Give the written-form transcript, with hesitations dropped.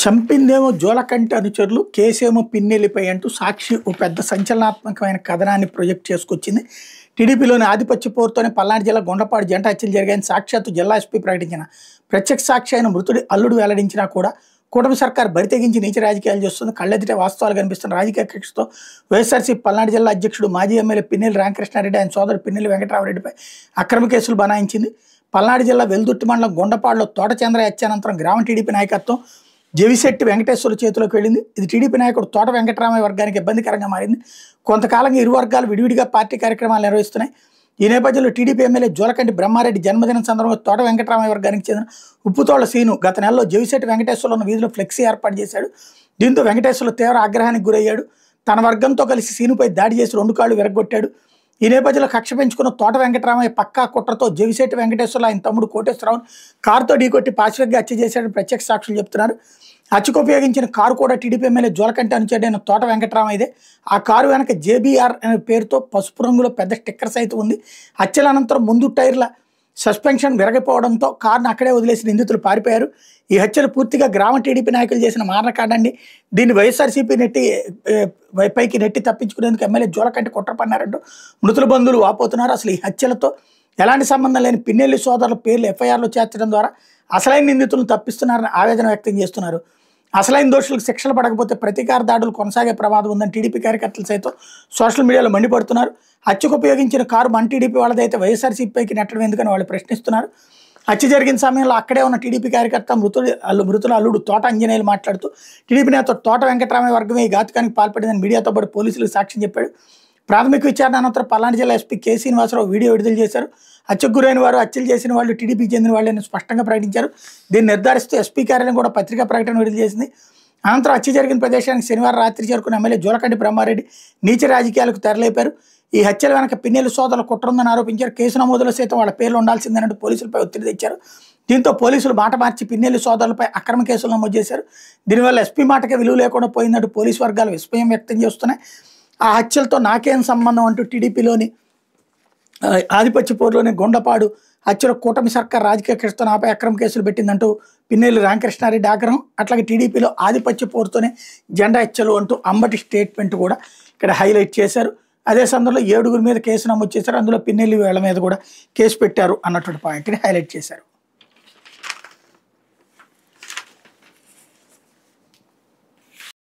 చంపిందేమో జోలకంటి అనుచరులు, కేసేమో పిన్నెల్లిపై అంటూ సాక్షి ఓ పెద్ద సంచలనాత్మకమైన కథనాన్ని ప్రొజెక్ట్ చేసుకొచ్చింది. టీడీపీలోని ఆధిపత్య పోరుతోనే పల్నాడు జిల్లా గుండ్లపాడు జంట హత్యలు జరిగాయని సాక్షాత్తు జిల్లా ఎస్పీ ప్రకటించిన ప్రత్యక్ష సాక్షి అయిన మృతుడి అల్లుడు వెల్లడించినా కూడా కూటమి సర్కార్ బరితెగించి నీచ రాజకీయాలు చేస్తుంది. కళ్ళెదిటే వాస్తవాలు కనిపిస్తున్న రాజకీయ కక్షతో వైఎస్ఆర్సీ పల్నాడు జిల్లా అధ్యక్షుడు మాజీ ఎమ్మెల్యే పిన్నెల్లి రామకృష్ణారెడ్డి ఆయన సోదరుడు పిన్నెల్లి వెంకటరామరెడ్డిపై అక్రమ కేసులు బనాయించింది. పల్నాడు జిల్లా వెల్దుర్తి మండలం గుండ్లపాడులో తోటచంద్ర హత్యానంతరం గ్రామ టీడీపీ నాయకత్వం జవిశెట్టి వెంకటేశ్వర చేతిలోకి వెళ్ళింది. ఇది టీడీపీ నాయకుడు తోట వెంకటరామయ్య వర్గానికి ఇబ్బందికరంగా మారింది. కొంతకాలంగా ఇరు వర్గాలు విడివిడిగా పార్టీ కార్యక్రమాలు నిర్వహిస్తున్నాయి. ఈ నేపథ్యంలో టీడీపీ ఎమ్మెల్యే జోలకంటి బ్రహ్మారెడ్డి జన్మదినం సందర్భంగా తోట వెంకటరామయ్య వర్గానికి చెందిన ఉప్పుతోళ్ల సీను గత నెలలో జవిశెట్టి వెంకటేశ్వర్లో ఉన్న వీధిలో ఫ్లెక్సీ ఏర్పాటు చేశాడు. దీంతో వెంకటేశ్వర్లు తీవ్ర ఆగ్రహానికి గురయ్యాడు. తన వర్గంతో కలిసి సీనుపై దాడి చేసి 2 కాళ్ళు విరగొట్టాడు. ఈ నేపథ్యంలో కక్ష పెంచుకున్న తోట వెంకటరామయ్య పక్కా కుట్రతో జవిశెట్టి వెంకటేశ్వర్లు ఆయన తమ్ముడు కోటేశ్వరరావు కారుతో ఢీకొట్టి పాశవికంగా హత్య చేశాడని ప్రత్యక్ష సాక్షులు చెప్తున్నారు. హత్యకు ఉపయోగించిన కారు కూడా టీడీపీ ఎమ్మెల్యే జోలకంటి అనుచరుడైన తోట వెంకటరామయ్యదే. ఆ కారు వెనక జేబీఆర్ అనే పేరుతో పసుపు రంగులో పెద్ద స్టిక్కర్ సైతం ఉంది. హత్యల అనంతరం ముందు టైర్ల సస్పెన్షన్ విరగిపోవడంతో కారును అక్కడే వదిలేసి నిందితులు పారిపోయారు. ఈ హత్యలు పూర్తిగా గ్రామ టీడీపీ నాయకులు చేసిన మారణకాండండి. దీన్ని వైఎస్ఆర్సీపీ పైకి నెట్టి తప్పించుకునేందుకు ఎమ్మెల్యే జోలకంటి కుట్ర పన్నారంటూ మృతుల బంధువులు వాపోతున్నారు. అసలు ఈ హత్యలతో ఎలాంటి సంబంధం లేని పిన్నెల్లి సోదరుల పేర్లు ఎఫ్ఐఆర్లో చేర్చడం ద్వారా అసలైన నిందితులను తప్పిస్తున్నారని ఆవేదన వ్యక్తం చేస్తున్నారు. అసలైన దోషులకు శిక్షలు పడకపోతే ప్రతీకార దాడులు కొనసాగే ప్రమాదం ఉందని టీడీపీ కార్యకర్తలు సైతం సోషల్ మీడియాలో మండిపడుతున్నారు. హత్యకు ఉపయోగించిన కారు మన టీడీపీ వాళ్ళదైతే వైఎస్ఆర్సీపీకి నెట్టడం ఎందుకని వాళ్ళు ప్రశ్నిస్తున్నారు. హత్య జరిగిన సమయంలో అక్కడే ఉన్న టీడీపీ కార్యకర్త మృతుల అల్లుడు తోట అంజనేయులు మాట్లాడుతూ టీడీపీ నేత తోట వెంకటరామయ్య వర్గమే ఈ ఘాతుకానికి పాల్పడిందని మీడియాతో పాటు పోలీసులకు సాక్ష్యం చెప్పాడు. ప్రాథమిక విచారణ అనంతరం పల్నాడు జిల్లా ఎస్పీ కె శ్రీనివాసరావు వీడియో విడుదల చేశారు. హత్యకు గురైన వారు హత్యలు చేసిన వాళ్ళు టీడీపీకి చెందిన వాళ్ళని స్పష్టంగా ప్రకటించారు. దీన్ని నిర్ధారిస్తూ ఎస్పీ కార్యాలయం కూడా పత్రికా ప్రకటన విడుదల చేసింది. అనంతరం హత్య జరిగిన ప్రదేశానికి శనివారం రాత్రి చేరుకున్న ఎమ్మెల్యే జోలకంటి బ్రహ్మారెడ్డి నీచ రాజకీయాలకు తెరలేపారు. ఈ హత్యల వెనక పిన్నెల్లి సోదరుల కుట్ర ఉందని ఆరోపించారు. కేసు నమోదులో సైతం వాళ్ళ పేర్లు ఉండాల్సిందేనంటూ పోలీసులపై ఒత్తిడి తెచ్చారు. దీంతో పోలీసులు మాట మార్చి పిన్నెల్లి సోదరులపై అక్రమ కేసులు నమోదు చేశారు. దీనివల్ల ఎస్పీ మాటకే విలువ లేకుండా పోయిందంటూ పోలీసు వర్గాలు విస్మయం వ్యక్తం చేస్తున్నాయి. ఆ హత్యలతో నాకేం సంబంధం అంటూ టీడీపీలోని ఆధిపత్య పోరులోని గుండ్లపాడు హత్యలో కూటమి సర్కార్ రాజకీయ కక్షతో నాపై అక్రమ కేసులు పెట్టిందంటూ పిన్నెల్లి రామకృష్ణారెడ్డి ఆగ్రహం. అట్లాగే టీడీపీలో ఆధిపత్య పోరుతోనే జెండా హత్యలు అంటూ అంబటి స్టేట్మెంట్ కూడా ఇక్కడ హైలైట్ చేశారు. అదే సందర్భంలో 7 మీద కేసు నమోదు చేశారు. అందులో పిన్నెల్లి వేళ్ల మీద కూడా కేసు పెట్టారు అన్నటువంటి పాయింట్ని హైలైట్ చేశారు.